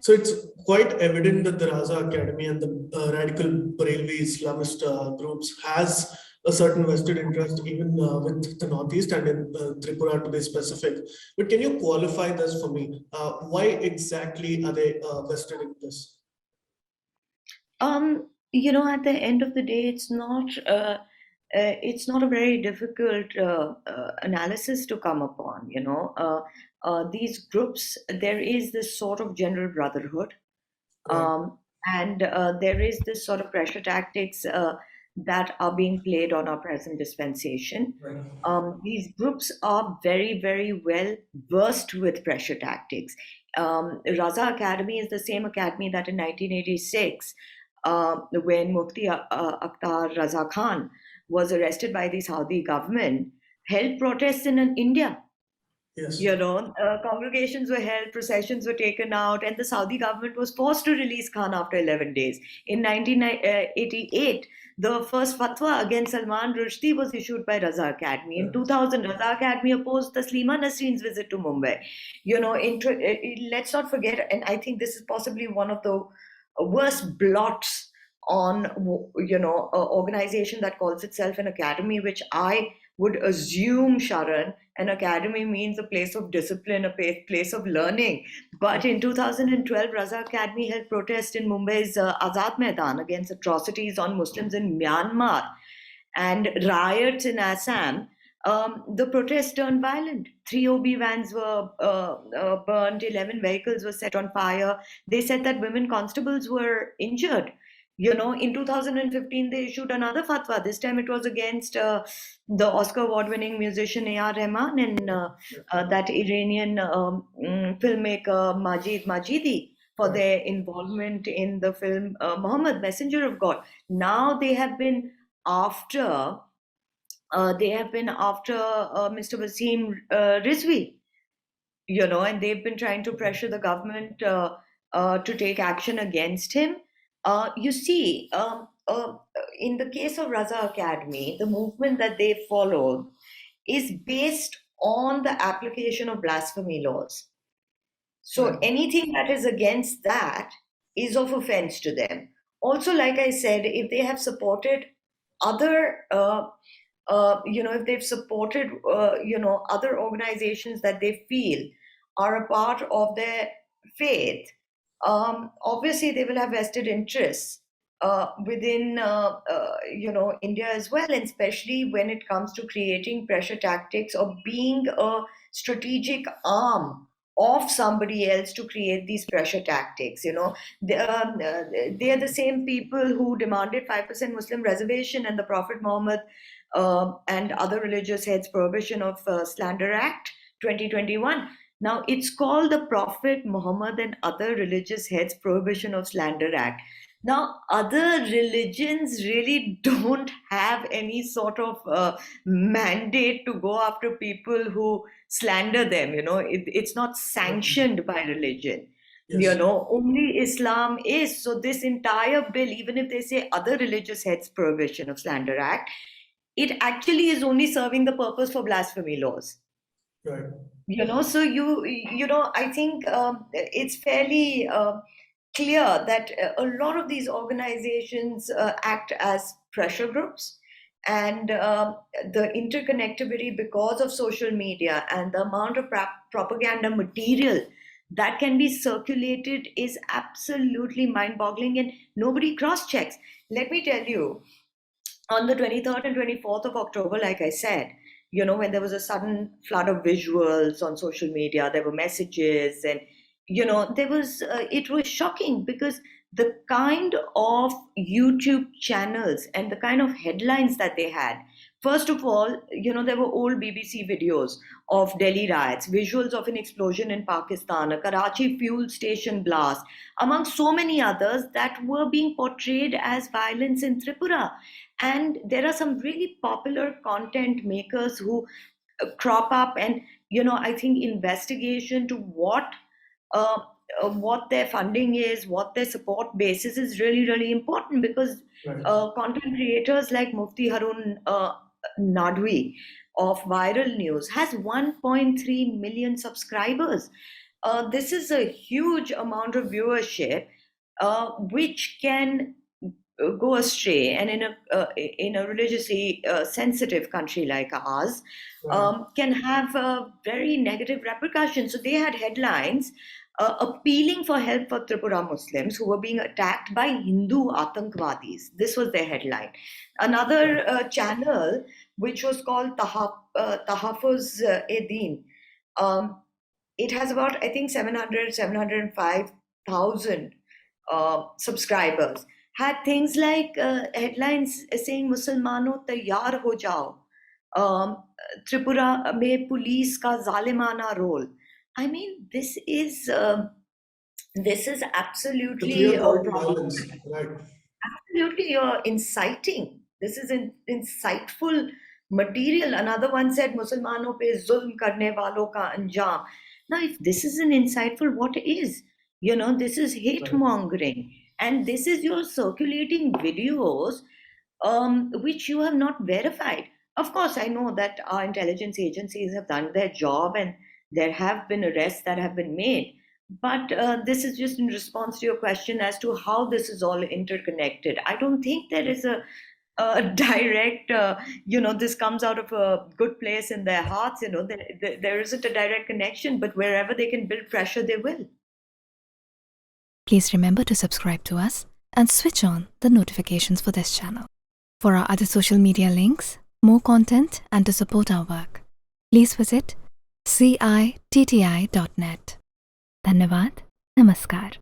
So it's quite evident that the Raza Academy and the radical Barelvi Islamist groups has a certain vested interest even with the Northeast and in Tripura to be specific. But can you qualify this for me? Why exactly are they vested in this? At the end of the day, it's not a very difficult analysis to come upon. These groups, there is this sort of general brotherhood, Right. and there is this sort of pressure tactics that are being played on our present dispensation. Right. These groups are very, very well versed with pressure tactics. Raza Academy is the same academy that in 1986, when Mufti Akhtar Raza Khan was arrested by the Saudi government, held protests in India. Yes. Congregations were held, processions were taken out, and the Saudi government was forced to release Khan after 11 days. In 1988, the first fatwa against Salman Rushdie was issued by Raza Academy. In 2000, Raza Academy opposed Taslima Nasreen's visit to Mumbai. Let's not forget, and I think this is possibly one of the worst blots on, an organization that calls itself an academy, which I would assume, Sharan, an academy means a place of discipline, a place of learning. But in 2012, Raza Academy held protest in Mumbai's Azad Maidan against atrocities on Muslims in Myanmar and riots in Assam. The protests turned violent. 3 OB vans were burned, 11 vehicles were set on fire. They said that women constables were injured. In 2015, they issued another fatwa. This time it was against the Oscar award-winning musician AR Rahman and that Iranian filmmaker Majid Majidi for their involvement in the film Muhammad, Messenger of God. Now they have been after Mr. Wasim Rizvi, and they've been trying to pressure the government to take action against him. In the case of Raza Academy, the movement that they follow is based on the application of blasphemy laws. So anything that is against that is of offense to them. Also, like I said, if they have supported other if they've supported, other organizations that they feel are a part of their faith, obviously they will have vested interests within, India as well, and especially when it comes to creating pressure tactics or being a strategic arm of somebody else to create these pressure tactics. They are the same people who demanded 5% Muslim reservation and the Prophet Muhammad and other religious heads prohibition of Slander Act 2021. Now it's called the Prophet Muhammad and other religious heads prohibition of Slander Act. Now other religions really don't have any sort of mandate to go after people who slander them. It's not sanctioned by religion. Yes. Only Islam is. So this entire bill, even if they say other religious heads prohibition of Slander Act, it actually is only serving the purpose for blasphemy laws. Right. So I think it's fairly clear that a lot of these organizations act as pressure groups, and the interconnectivity because of social media and the amount of propaganda material that can be circulated is absolutely mind-boggling, and nobody cross-checks. Let me tell you, on the 23rd and 24th of October, like I said, when there was a sudden flood of visuals on social media, there were messages, and it was shocking because the kind of YouTube channels and the kind of headlines that they had. First of all, there were old BBC videos of Delhi riots, visuals of an explosion in Pakistan, a Karachi fuel station blast, among so many others that were being portrayed as violence in Tripura. And there are some really popular content makers who crop up, and I think investigation to what their funding is, what their support basis is really, really important, because content creators like Mufti Harun Nadwi of Viral News has 1.3 million subscribers. this is a huge amount of viewership, which can go astray, and in a religiously sensitive country like ours, can have very negative repercussions. So they had headlines appealing for help for Tripura Muslims who were being attacked by Hindu Atankwadis. This was their headline. Another channel, which was called Tahaffuz Din, it has about, I think, 705,000 subscribers, had things like headlines saying Musalmano tayyar ho jao, Tripura mein police ka zalimana role. I mean, this is absolutely violence, right? Absolutely, you're inciting. This is insightful material. Another one said, Musalmano pe zulm karne walon ka anjam. Now, if this is an insightful, what is? This is hate mongering. And this is your circulating videos, which you have not verified. Of course, I know that our intelligence agencies have done their job and there have been arrests that have been made. But this is just in response to your question as to how this is all interconnected. I don't think there is a direct, this comes out of a good place in their hearts. There isn't a direct connection, but wherever they can build pressure, they will. Please remember to subscribe to us and switch on the notifications for this channel. For our other social media links, more content, and to support our work, please visit citti.net. Dhanyavad. Namaskar.